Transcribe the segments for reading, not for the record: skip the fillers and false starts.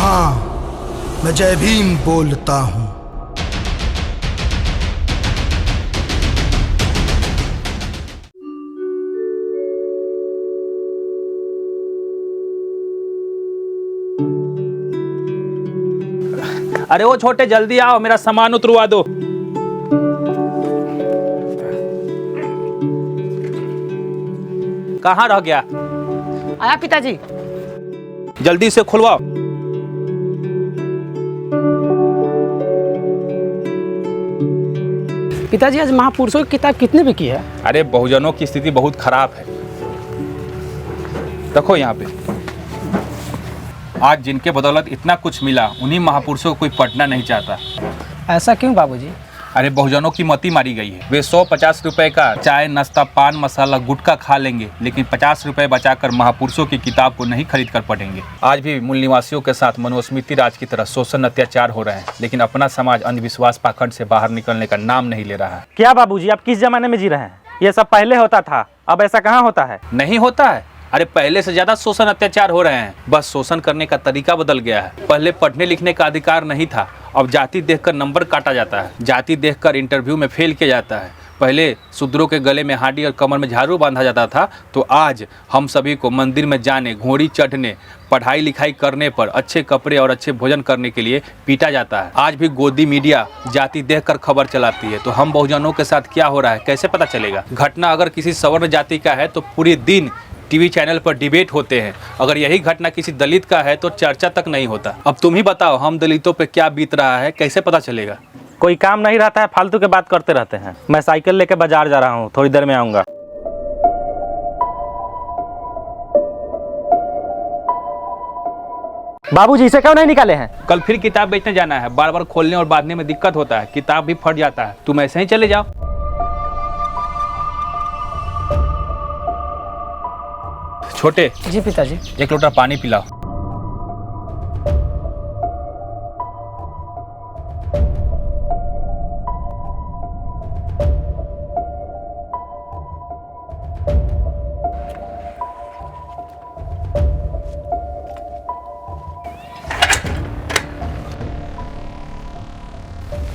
हाँ, मैं जय भीम बोलता हूँ। अरे वो छोटे, जल्दी आओ, मेरा सामान उतरवा दो। कहाँ रह गया? आया पिताजी। जल्दी से खुलवाओ। पिताजी, आज महापुरुषों की किताब कितने में की है? अरे बहुजनों की स्थिति बहुत खराब है। देखो यहाँ पे, आज जिनके बदौलत इतना कुछ मिला, उन्हीं महापुरुषों को कोई पढ़ना नहीं चाहता। ऐसा क्यों बाबूजी? अरे बहुजनों की मती मारी गई है। वे 150 रुपए का चाय, नाश्ता, पान मसाला, गुटखा खा लेंगे, लेकिन 50 रुपए बचाकर महापुरुषों की किताब को नहीं खरीद कर पढ़ेंगे। आज भी मूल निवासियों के साथ मनुस्मृति राज की तरह शोषण, अत्याचार हो रहे हैं, लेकिन अपना समाज अंधविश्वास पाखंड से बाहर निकलने का नाम नहीं ले रहा है। क्या बाबूजी, आप किस जमाने में जी रहे हैं? ये सब पहले होता था, अब ऐसा कहाँ होता है? नहीं होता है। अरे पहले से ज्यादा शोषण, अत्याचार हो रहे हैं। बस शोषण करने का तरीका बदल गया है। पहले पढ़ने लिखने का अधिकार नहीं था, अब जाति देखकर नंबर काटा जाता है, जाति देखकर इंटरव्यू में फेल किया जाता है। पहले शूद्रों के गले में हाडी और कमर में झाड़ू बांधा जाता था, तो आज हम सभी को मंदिर में जाने, घोड़ी चढ़ने, पढ़ाई लिखाई करने पर, अच्छे कपड़े और अच्छे भोजन करने के लिए पीटा जाता है। आज भी गोदी मीडिया जाति देखकर खबर चलाती है, तो हम बहुजनों के साथ क्या हो रहा है कैसे पता चलेगा? घटना अगर किसी सवर्ण जाति का है तो पूरे दिन टीवी चैनल पर डिबेट होते हैं। अगर यही घटना किसी दलित का है तो चर्चा तक नहीं होता। अब तुम ही बताओ, हम दलितों पे क्या बीत रहा है, कैसे पता चलेगा? कोई काम नहीं रहता है, फालतू के बात करते रहते हैं। मैं साइकिल लेके बाजार जा रहा हूँ, थोड़ी देर में आऊँगा। बाबूजी, इसे क्यों नहीं निकाले हैं? कल फिर किताब बेचने जाना है, बार बार खोलने और बांधने में दिक्कत होता है, किताब भी फट जाता है। तुम ऐसे ही चले जाओ। छोटे जी पिताजी। 1 लोटा पानी पिलाओ।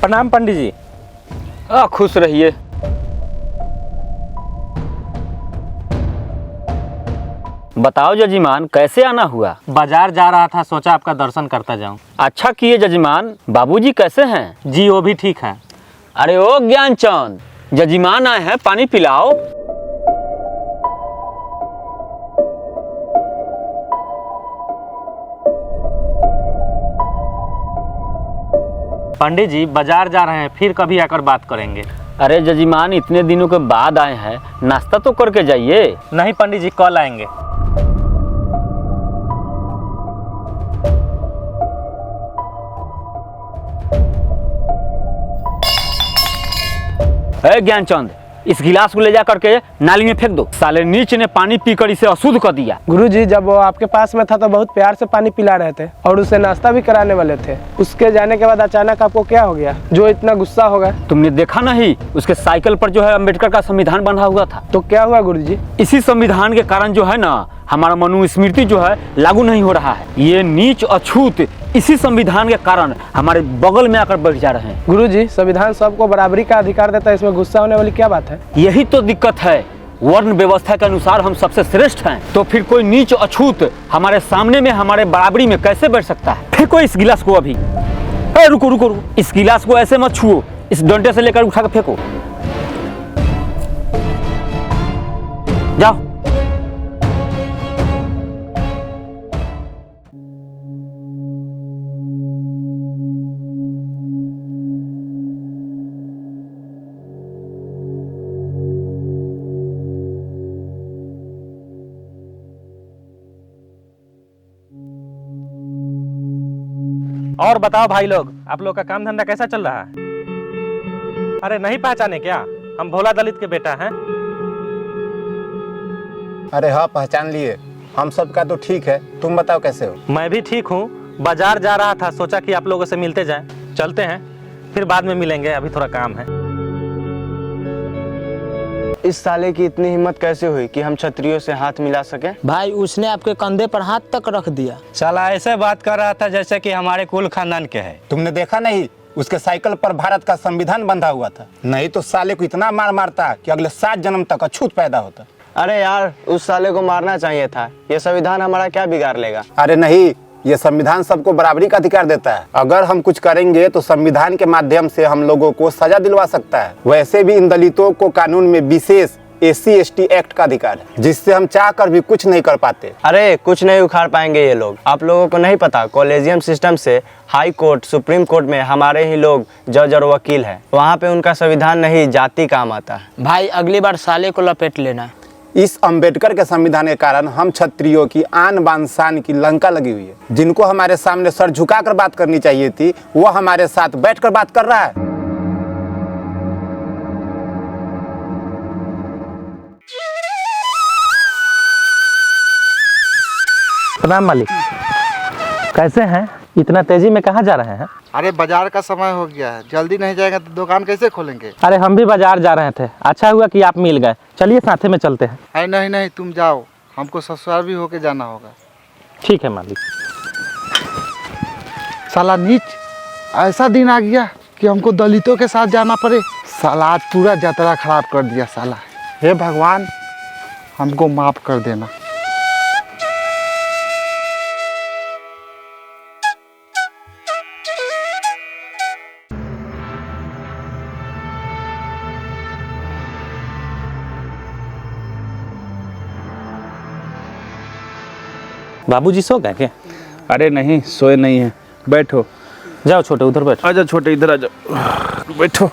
प्रणाम पंडित जी। खुश रहिए। बताओ जजीमान, कैसे आना हुआ? बाजार जा रहा था, सोचा आपका दर्शन करता जाऊं। अच्छा किए जजीमान। बाबूजी कैसे हैं? जी वो भी ठीक है। अरे ओ ज्ञानचंद, जजीमान आए हैं, पानी पिलाओ। पंडित जी बाजार जा रहे हैं, फिर कभी आकर बात करेंगे। अरे जजीमान, इतने दिनों के बाद आए हैं, नाश्ता तो करके जाइए। नहीं पंडित जी, कल आएंगे। ज्ञानचंद, इस गिलास को ले जा करके नाली में फेंक दो। साले नीच ने पानी पीकर इसे अशुद्ध कर दिया। गुरुजी, जब वो आपके पास में था तो बहुत प्यार से पानी पिला रहे थे और उसे नाश्ता भी कराने वाले थे। उसके जाने के बाद अचानक आपको क्या हो गया जो इतना गुस्सा हो गया? तुमने देखा नहीं, उसके साइकिल पर जो है अम्बेडकर का संविधान बंधा हुआ था। तो क्या हुआ गुरुजी? इसी संविधान के कारण जो है ना, हमारा मनुस्मृति जो है लागू नहीं हो रहा है। ये नीच अछूत इसी संविधान के कारण हमारे बगल में आकर बैठ जा रहे हैं। गुरुजी, संविधान सबको बराबरी का अधिकार देता है, इसमें गुस्सा होने वाली क्या बात है? यही तो दिक्कत है। वर्ण व्यवस्था के अनुसार हम सबसे श्रेष्ठ हैं, तो फिर कोई नीच अछूत हमारे सामने में हमारे बराबरी में कैसे बैठ सकता है? फेंको इस गिलास को अभी। रुको रुको रुको, इस गिलास को ऐसे मत छुओ, इस डंडे से लेकर उठा कर फेंको। जाओ। और बताओ भाई लोग, आप लोग का काम धंधा कैसा चल रहा है? अरे नहीं पहचाने क्या? हम भोला दलित के बेटा हैं। अरे हाँ, पहचान लिए। हम सब का तो ठीक है, तुम बताओ कैसे हो? मैं भी ठीक हूँ। बाजार जा रहा था, सोचा कि आप लोगों से मिलते जाएं। चलते हैं, फिर बाद में मिलेंगे, अभी थोड़ा काम है। इस साले की इतनी हिम्मत कैसे हुई कि हम छतरियों से हाथ मिला सके? भाई उसने आपके कंधे पर हाथ तक रख दिया। साला ऐसे बात कर रहा था जैसे कि हमारे कुल खानदान के है। तुमने देखा नहीं, उसके साइकिल पर भारत का संविधान बंधा हुआ था। नहीं तो साले को इतना मार मारता कि अगले 7 जन्म तक अछूत पैदा होता। अरे यार, उस साले को मारना चाहिए था। ये संविधान हमारा क्या बिगाड़ लेगा? अरे नहीं, ये संविधान सबको बराबरी का अधिकार देता है। अगर हम कुछ करेंगे तो संविधान के माध्यम से हम लोगों को सजा दिलवा सकता है। वैसे भी इन दलितों को कानून में विशेष SC/ST एक्ट का अधिकार है, जिससे हम चाह कर भी कुछ नहीं कर पाते। अरे कुछ नहीं उखाड़ पाएंगे ये लोग। आप लोगों को नहीं पता, कॉलेजियम सिस्टम से हाई कोर्ट, सुप्रीम कोर्ट में हमारे ही लोग जज और वकील हैं। वहाँ पे उनका संविधान नहीं, जाति काम आता है। भाई अगली बार साले को लपेट लेना। इस अंबेडकर के संविधान के कारण हम क्षत्रियों की आन बान शान की लंका लगी हुई है। जिनको हमारे सामने सर झुकाकर बात करनी चाहिए थी, वो हमारे साथ बैठकर बात कर रहा है। प्रणाम मालिक, कैसे हैं? इतना तेजी में कहाँ जा रहे हैं? अरे बाजार का समय हो गया है, जल्दी नहीं जाएगा तो दुकान कैसे खोलेंगे? अरे हम भी बाजार जा रहे थे, अच्छा हुआ कि आप मिल गए। चलिए साथे में चलते हैं। अरे नहीं नहीं, तुम जाओ, हमको ससुराल भी होके जाना होगा। ठीक है मालिक। साला नीच, ऐसा दिन आ गया कि हमको दलितों के साथ जाना पड़े। साला आज पूरा यात्रा खराब कर दिया साला। हे भगवान, हमको माफ कर देना। बाबूजी सो गए क्या? अरे नहीं, सोए नहीं है। बैठो। जाओ छोटे, उधर बैठो। आजा छोटे, इधर आ जाओ, बैठो।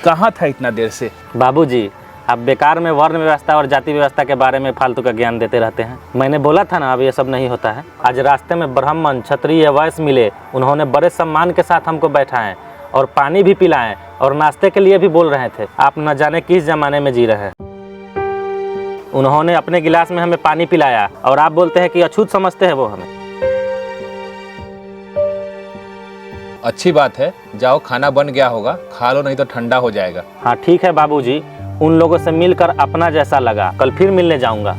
कहाँ था इतना देर से? बाबूजी, आप बेकार में वर्ण व्यवस्था और जाति व्यवस्था के बारे में फालतू का ज्ञान देते रहते हैं। मैंने बोला था ना, अब ये सब नहीं होता है। आज रास्ते में ब्राह्मण, क्षत्रिय, वैश्य मिले, उन्होंने बड़े सम्मान के साथ हमको बैठाएं और पानी भी पिलाएं और नाश्ते के लिए भी बोल रहे थे। आप न जाने किस जमाने में जी रहे हैं। उन्होंने अपने गिलास में हमें पानी पिलाया और आप बोलते हैं कि अछूत समझते हैं वो हमें। अच्छी बात है, जाओ, खाना बन गया होगा, खा लो, नहीं तो ठंडा हो जाएगा। हाँ ठीक है बाबूजी, उन लोगों से मिलकर अपना जैसा लगा। कल फिर मिलने जाऊंगा।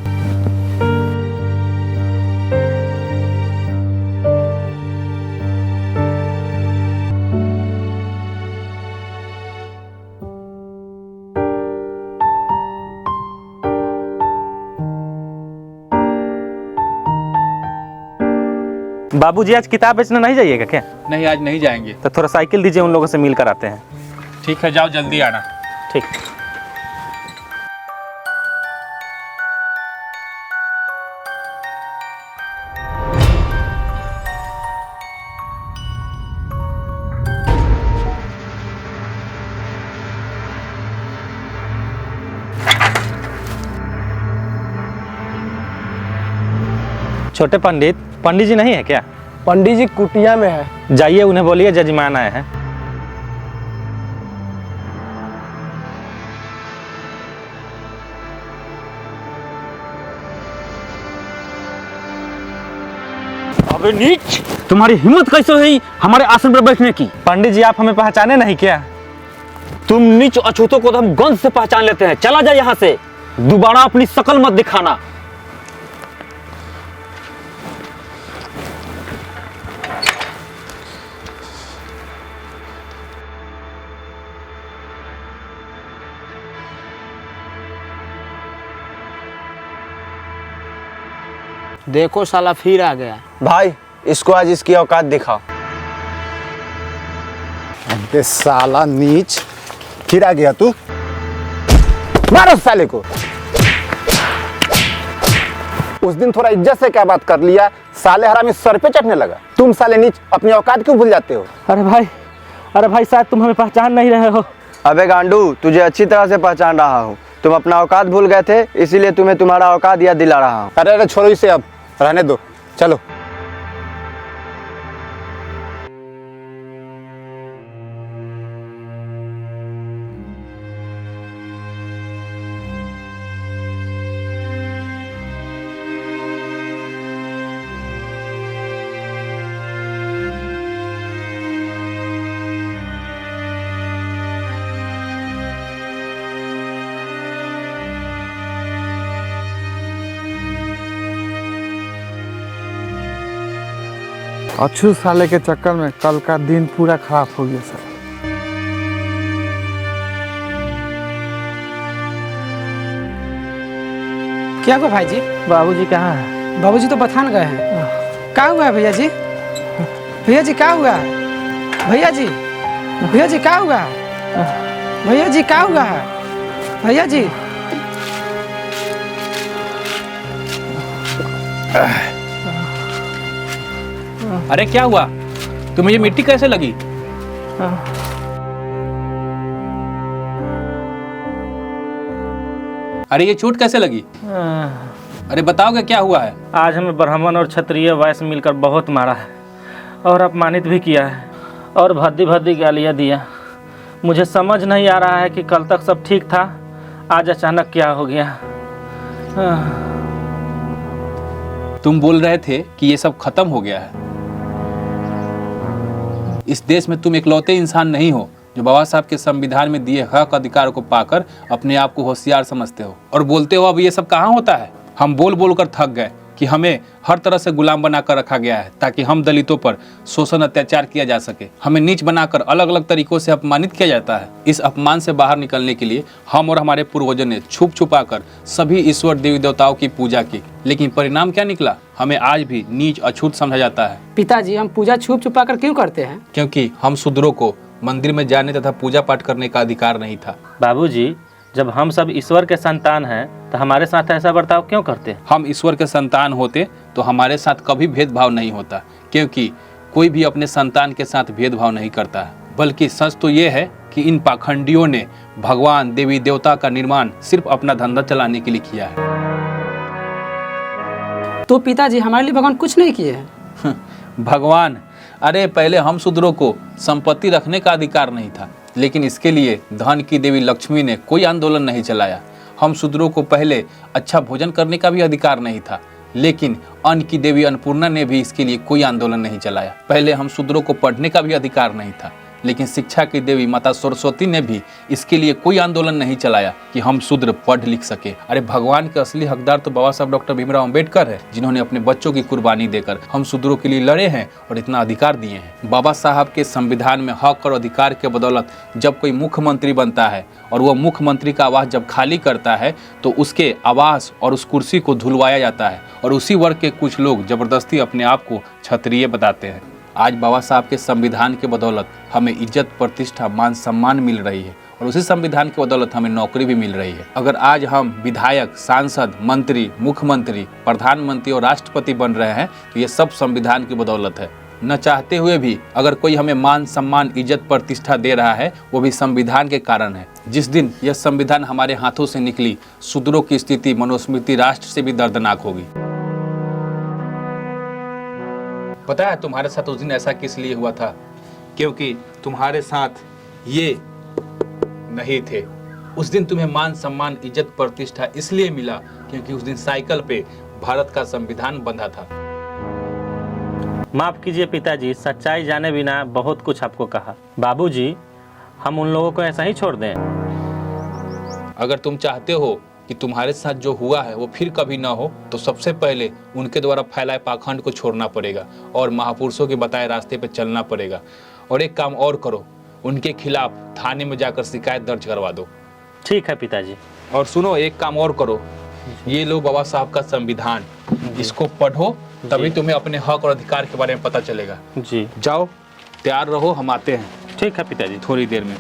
बाबूजी आज किताब बेचने नहीं जाइएगा क्या? नहीं, आज नहीं जाएंगे। तो थोड़ा साइकिल दीजिए, उन लोगों से मिलकर आते हैं। ठीक है, जाओ, जल्दी आना। ठीक। छोटे पंडित, पंडित जी नहीं है क्या? पंडित जी कुटिया में है। जाइए, उन्हें बोलिए जजमान आए हैं। अबे नीच, तुम्हारी हिम्मत कैसे हुई हमारे आसन पर बैठने की? पंडित जी, आप हमें पहचाने नहीं क्या? तुम नीच अछूतों को तो हम गंध से पहचान लेते हैं। चला जा यहाँ से, दोबारा अपनी शकल मत दिखाना। देखो साला फिर आ गया। भाई, इसको आज इसकी औकात दिखाओ। अबे साला नीच, फिर आ गया तू। मारो साले को। उस दिन थोड़ा इज्जत से क्या बात कर लिया, साले हरामी सर पे चढ़ने लगा। तुम साले नीच अपनी औकात क्यों भूल जाते हो? अरे भाई शायद तुम हमें पहचान नहीं रहे हो। अबे गांडू, तुझे अच्छी तरह से पहचान रहा हूँ। तुम अपना औकात भूल गए थे, इसीलिए तुम्हें तुम्हारा औकात याद दिला रहा हूँ। अरे अरे छोड़ो इसे, अब रहने दो, चलो। अछूत साले के चक्कर में कल का दिन पूरा खराब हो गया सर। क्या हुआ भाई जी? बाबूजी कहाँ है? बाबूजी तो बथान गए हैं। क्या हुआ है भैया जी? भैया जी क्या हुआ है? भैया जी, भैया जी क्या हुआ है? भैया जी क्या हुआ है? भैया जी अरे क्या हुआ? तुम्हें ये मिट्टी कैसे लगी? अरे ये चोट कैसे लगी? अरे बताओगे क्या हुआ है? आज हमें ब्राह्मण और क्षत्रिय वैश्य मिलकर बहुत मारा है और अपमानित भी किया है और भद्दी भद्दी गालियाँ दिया। मुझे समझ नहीं आ रहा है कि कल तक सब ठीक था, आज अचानक क्या हो गया। तुम बोल रहे थे कि ये सब खत्म हो गया है। इस देश में तुम इकलौते इंसान नहीं हो जो बाबा साहब के संविधान में दिए हक अधिकार को पाकर अपने आप को होशियार समझते हो और बोलते हो अब ये सब कहाँ होता है। हम बोल बोल कर थक गए कि हमें हर तरह से गुलाम बनाकर रखा गया है ताकि हम दलितों पर शोषण अत्याचार किया जा सके। हमें नीच बनाकर अलग अलग तरीकों से अपमानित किया जाता है। इस अपमान से बाहर निकलने के लिए हम और हमारे पूर्वजों ने छुप छुपा कर सभी ईश्वर देवी देवताओं की पूजा की, लेकिन परिणाम क्या निकला? हमें आज भी नीच अछूत समझा जाता है। पिताजी, हम पूजा छुप छुपा कर क्यों करते हैं? क्योंकि हम शूद्रों को मंदिर में जाने तथा पूजा पाठ करने का अधिकार नहीं था। बाबूजी, जब हम सब ईश्वर के संतान हैं तो हमारे साथ ऐसा बर्ताव क्यों करते? हम ईश्वर के संतान होते तो हमारे साथ कभी भेदभाव नहीं होता, क्योंकि कोई भी अपने संतान के साथ भेदभाव नहीं करता है। बल्कि सच तो ये है कि इन पाखंडियों ने भगवान देवी देवता का निर्माण सिर्फ अपना धंधा चलाने के लिए किया है। तो पिताजी, हमारे लिए भगवान कुछ नहीं किए हैं। भगवान, अरे पहले हम शूद्रों को संपत्ति रखने का अधिकार नहीं था, लेकिन इसके लिए धन की देवी लक्ष्मी ने कोई आंदोलन नहीं चलाया। हम शूद्रों को पहले अच्छा भोजन करने का भी अधिकार नहीं था, लेकिन अन्न की देवी अन्नपूर्णा ने भी इसके लिए कोई आंदोलन नहीं चलाया। पहले हम शूद्रों को पढ़ने का भी अधिकार नहीं था, लेकिन शिक्षा की देवी माता सरस्वती ने भी इसके लिए कोई आंदोलन नहीं चलाया कि हम शूद्र पढ़ लिख सके। अरे भगवान के असली हकदार तो बाबा साहब डॉक्टर भीमराव अंबेडकर है, जिन्होंने अपने बच्चों की कुर्बानी देकर हम शूद्रों के लिए लड़े हैं और इतना अधिकार दिए हैं। बाबा साहब के संविधान में हक और अधिकार के बदौलत जब कोई मुख्यमंत्री बनता है और वह मुख्यमंत्री का आवास जब खाली करता है तो उसके आवास और उस कुर्सी को धुलवाया जाता है और उसी वर्ग के कुछ लोग जबरदस्ती अपने आप को क्षत्रिय बताते हैं। आज बाबा साहब के संविधान के बदौलत हमें इज्जत, प्रतिष्ठा, मान सम्मान मिल रही है और उसी संविधान के बदौलत हमें नौकरी भी मिल रही है। अगर आज हम विधायक, सांसद, मंत्री, मुख्यमंत्री, प्रधानमंत्री और राष्ट्रपति बन रहे हैं तो ये सब संविधान की बदौलत है। न चाहते हुए भी अगर कोई हमें मान सम्मान, इज्जत, प्रतिष्ठा दे रहा है वो भी संविधान के कारण है। जिस दिन यह संविधान हमारे हाथों से निकली, शूद्रों की स्थिति मनुस्मृति राष्ट्र से भी दर्दनाक होगी। पता है तुम्हारे साथ उस दिन ऐसा किस लिए हुआ था? क्योंकि तुम्हारे साथ ये नहीं थे। उस दिन तुम्हें मान सम्मान, इज्जत, प्रतिष्ठा इसलिए मिला क्योंकि उस दिन साइकिल पे भारत का संविधान बंधा था। माफ कीजिए पिताजी, सच्चाई जाने बिना बहुत कुछ आपको कहा। बाबूजी, हम उन लोगों को ऐसा ही छोड़ दें? अगर तुम चाहते हो कि तुम्हारे साथ जो हुआ है वो फिर कभी ना हो तो सबसे पहले उनके द्वारा फैलाए पाखंड को छोड़ना पड़ेगा और महापुरुषों के बताए रास्ते पे चलना पड़ेगा। और एक काम और करो, उनके खिलाफ थाने में जाकर शिकायत दर्ज करवा दो। ठीक है पिताजी। और सुनो, एक काम और करो, ये लो बाबा साहब का संविधान, इसको पढ़ो, तभी तुम्हें अपने हक और अधिकार के बारे में पता चलेगा। जी, जाओ, तैयार रहो, हम आते हैं। ठीक है पिताजी। थोड़ी देर में।